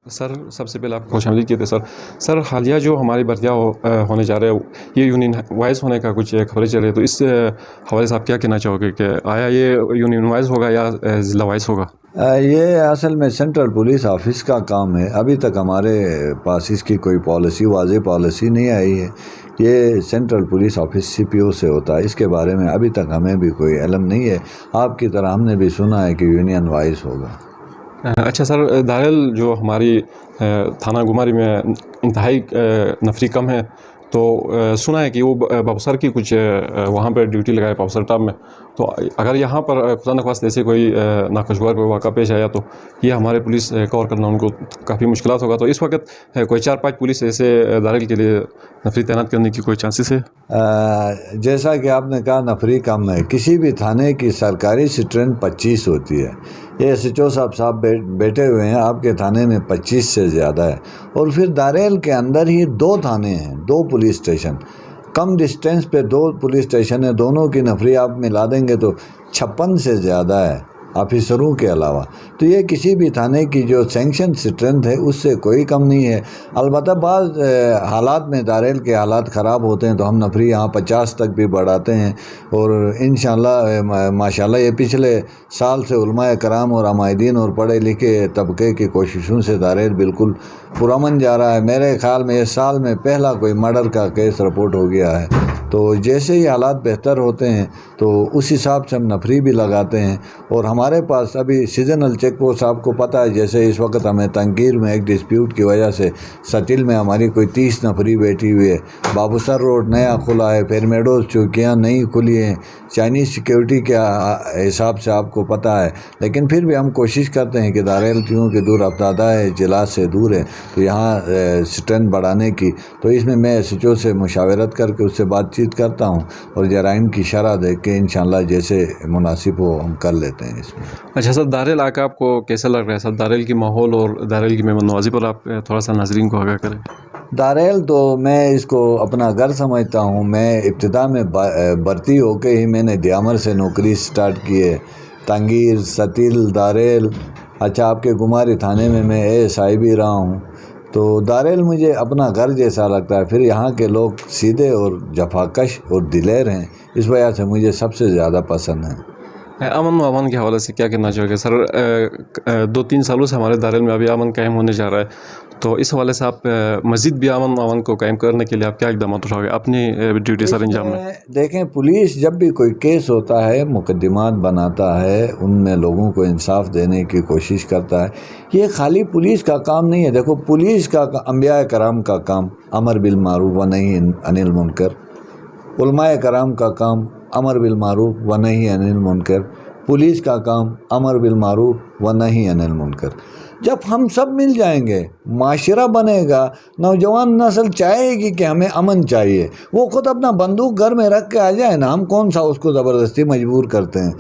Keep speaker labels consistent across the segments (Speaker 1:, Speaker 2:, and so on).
Speaker 1: سر سب سے پہلے آپ کو خوش آمدید کہتے ہیں سر حالیہ جو ہماری بھرتیاں ہونے جا رہے ہیں یہ یونین وائز ہونے کا کچھ خبریں چل رہی ہے، تو اس حوالے سے آپ کیا کہنا چاہو گے کہ آیا یہ یونین وائز ہوگا یا ضلع وائز ہوگا؟
Speaker 2: یہ اصل میں سینٹرل پولیس آفس کا کام ہے. ابھی تک ہمارے پاس اس کی کوئی پالیسی واضح پالیسی نہیں آئی ہے. یہ سینٹرل پولیس آفس سی پی او سے ہوتا ہے. اس کے بارے میں ابھی تک ہمیں بھی کوئی علم نہیں ہے. آپ کی طرح ہم نے بھی سنا ہے کہ یونین وائز ہوگا.
Speaker 1: اچھا سر، دارل جو ہماری تھانہ گماری میں انتہائی نفری کم ہے، تو سنا ہے کہ وہ بابسر کی کچھ وہاں پہ ڈیوٹی لگائے پاپسر ٹاپ میں، تو اگر یہاں پر خدا نخواست ایسے کوئی ناخوشگوار واقعہ پیش آیا تو یہ ہمارے پولیس کور کرنا ان کو کافی مشکلات ہوگا. تو اس وقت کوئی 4-5 پولیس ایسے دارل کے لیے نفری تعینات کرنے کی کوئی چانسز ہے؟
Speaker 2: جیسا کہ آپ نے کہا نفری کم ہے. کسی بھی تھانے کی سرکاری اسٹرینتھ 25 ہوتی ہے. یہ ایس ایچ او صاحب بیٹھے ہوئے ہیں، آپ کے تھانے میں 25 سے زیادہ ہے. اور پھر داریل کے اندر ہی 2 تھانے ہیں، 2 پولیس اسٹیشن، کم ڈسٹینس پہ 2 پولیس اسٹیشن ہیں. دونوں کی نفری آپ ملا دیں گے تو 56 سے زیادہ ہے آفیسروں کے علاوہ. تو یہ کسی بھی تھانے کی جو سینکشن اسٹرینتھ ہے اس سے کوئی کم نہیں ہے. البتہ بعض حالات میں داریل کے حالات خراب ہوتے ہیں تو ہم نفری یہاں 50 تک بھی بڑھاتے ہیں. اور انشاءاللہ ماشاءاللہ یہ پچھلے سال سے علماء کرام اور عمائدین اور پڑھے لکھے طبقے کی کوششوں سے داریل بالکل پرامن جا رہا ہے. میرے خیال میں اس سال میں پہلا کوئی مرڈر کا کیس رپورٹ ہو گیا ہے. تو جیسے ہی حالات بہتر ہوتے ہیں تو اس حساب سے ہم نفری بھی لگاتے ہیں. اور ہمارے پاس ابھی سیزنل چیک پوسٹ آپ کو پتہ ہے، جیسے اس وقت ہمیں تنگیر میں ایک ڈسپیوٹ کی وجہ سے سٹل میں ہماری کوئی 30 نفری بیٹھی ہوئی ہے. بابوسر روڈ نیا کھلا ہے، پیرمیڈوز چوکیاں نئی کھلی ہیں. چائنیز سیکیورٹی کے حساب سے آپ کو پتہ ہے، لیکن پھر بھی ہم کوشش کرتے ہیں کہ داریل کیونکہ دور افتادہ ہے، جلا سے دور ہے، تو یہاں اسٹرینتھ بڑھانے کی. تو اس میں ایس ایچ او سے مشاورت کر کے اس سے بات چیت کرتا ہوں اور جرائم کی شرح دیکھ کے انشاءاللہ جیسے مناسب ہو ہم کر لیتے ہیں اس میں.
Speaker 1: اچھا سر، داریل آ کے آپ کو کیسا لگ رہا ہے سر؟ داریل کی ماحول اور داریل کی مہمان نوازی پر آپ تھوڑا سا ناظرین کو آگاہ کریں.
Speaker 2: داریل تو میں اس کو اپنا گھر سمجھتا ہوں. میں ابتدا میں بھرتی ہو کے ہی میں نے دیامر سے نوکری سٹارٹ کی ہے. تنگیر، ستیل، داریل، اچھا آپ کے گماری تھانے میں اے ایس آئی بھی رہا ہوں. تو داریل مجھے اپنا گھر جیسا لگتا ہے. پھر یہاں کے لوگ سیدھے اور جفاکش اور دلیر ہیں، اس وجہ سے مجھے سب سے زیادہ پسند ہیں.
Speaker 1: امن و امان کے حوالے سے کیا کہنا چاہو گے سر؟ 2-3 سالوں سے ہمارے داریل میں ابھی امن قائم ہونے جا رہا ہے، تو اس حوالے سے آپ مزید بھی امن و امان کو قائم کرنے کے لیے آپ کیا اقدامات اٹھاؤ گے اپنی ڈیوٹی سر انجام میں؟
Speaker 2: دیکھیں، پولیس جب بھی کوئی کیس ہوتا ہے، مقدمات بناتا ہے، ان میں لوگوں کو انصاف دینے کی کوشش کرتا ہے. یہ خالی پولیس کا کام نہیں ہے. دیکھو، پولیس کا انبیاء کرام کا کام امر بالمعروف و نہی عن المنکر، علماء کرام کا کام امر بالمعروف و نہی عن المنکر، پولیس کا کام امر بالمعروف و نہی عن المنکر. جب ہم سب مل جائیں گے، معاشرہ بنے گا، نوجوان نسل چاہے گی کہ ہمیں امن چاہیے، وہ خود اپنا بندوق گھر میں رکھ کے آ جائے نا. ہم کون سا اس کو زبردستی مجبور کرتے ہیں؟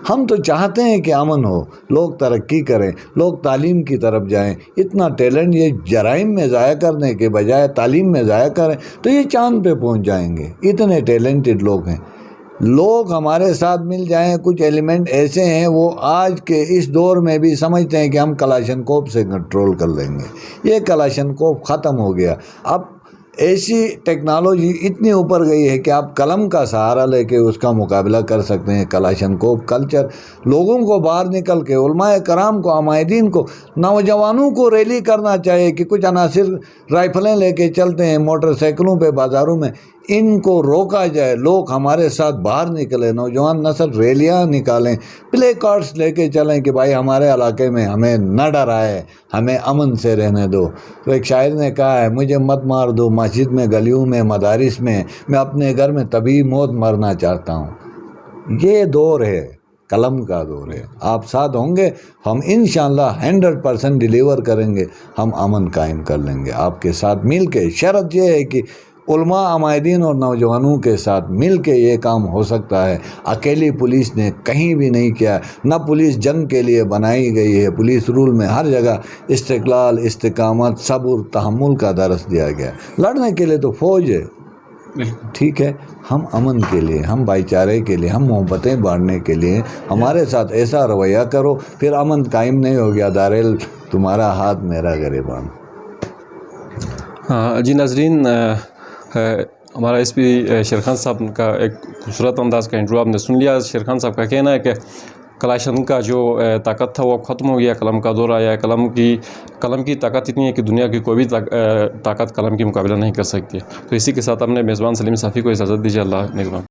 Speaker 2: ہم تو چاہتے ہیں کہ امن ہو، لوگ ترقی کریں، لوگ تعلیم کی طرف جائیں. اتنا ٹیلنٹ یہ جرائم میں ضائع کرنے کے بجائے تعلیم میں ضائع کریں تو یہ چاند پہ پہنچ جائیں گے. اتنے ٹیلنٹڈ لوگ ہیں. لوگ ہمارے ساتھ مل جائیں. کچھ ایلیمنٹ ایسے ہیں وہ آج کے اس دور میں بھی سمجھتے ہیں کہ ہم کلاشنکوف سے کنٹرول کر لیں گے. یہ کلاشنکوف ختم ہو گیا. اب ایسی ٹیکنالوجی اتنی اوپر گئی ہے کہ آپ قلم کا سہارا لے کے اس کا مقابلہ کر سکتے ہیں. کلاشنکوف کلچر لوگوں کو باہر نکل کے، علماء کرام کو، عمائدین کو، نوجوانوں کو ریلی کرنا چاہیے کہ کچھ عناصر رائفلیں لے کے چلتے ہیں موٹر سائیکلوں پہ بازاروں میں، ان کو روکا جائے. لوگ ہمارے ساتھ باہر نکلیں، نوجوان نسل ریلیاں نکالیں، پلے کارڈز لے کے چلیں کہ بھائی ہمارے علاقے میں ہمیں نہ ڈرائے، ہمیں امن سے رہنے دو. تو ایک شاعر نے کہا ہے، مجھے مت مار دو مسجد میں، گلیوں میں، مدارس میں اپنے گھر میں طبی موت مرنا چاہتا ہوں. یہ دور ہے، قلم کا دور ہے. آپ ساتھ ہوں گے، ہم انشاءاللہ 100% ڈیلیور کریں گے. ہم امن قائم کر لیں گے آپ کے ساتھ مل کے. شرط یہ ہے کہ علماء، عمائدین اور نوجوانوں کے ساتھ مل کے یہ کام ہو سکتا ہے. اکیلی پولیس نے کہیں بھی نہیں کیا. نہ پولیس جنگ کے لیے بنائی گئی ہے. پولیس رول میں ہر جگہ استقلال، استقامت، صبر، تحمل کا درس دیا گیا. لڑنے کے لیے تو فوج ہے، ٹھیک ہے. ہم امن کے لیے، ہم بھائی چارے کے لیے، ہم محبتیں بانٹنے کے لیے ہمارے ساتھ ایسا رویہ کرو، پھر امن قائم نہیں ہو گیا. داریل تمہارا ہاتھ میرا گریبان.
Speaker 1: جی ناظرین، ہمارا ایس پی شیرخان صاحب کا ایک خوبصورت انداز کا انٹرویو آپ نے سن لیا. شیرخان صاحب کا کہنا ہے کہ کلاشن کا جو طاقت تھا وہ ختم ہو گیا، قلم کا دور آیا ہے. قلم کی طاقت اتنی ہے کہ دنیا کی کوئی بھی طاقت قلم کی مقابلہ نہیں کر سکتی. تو اسی کے ساتھ ہم نے میزبان سلیم صافی کو اجازت دیجیے. اللہ نگہبان.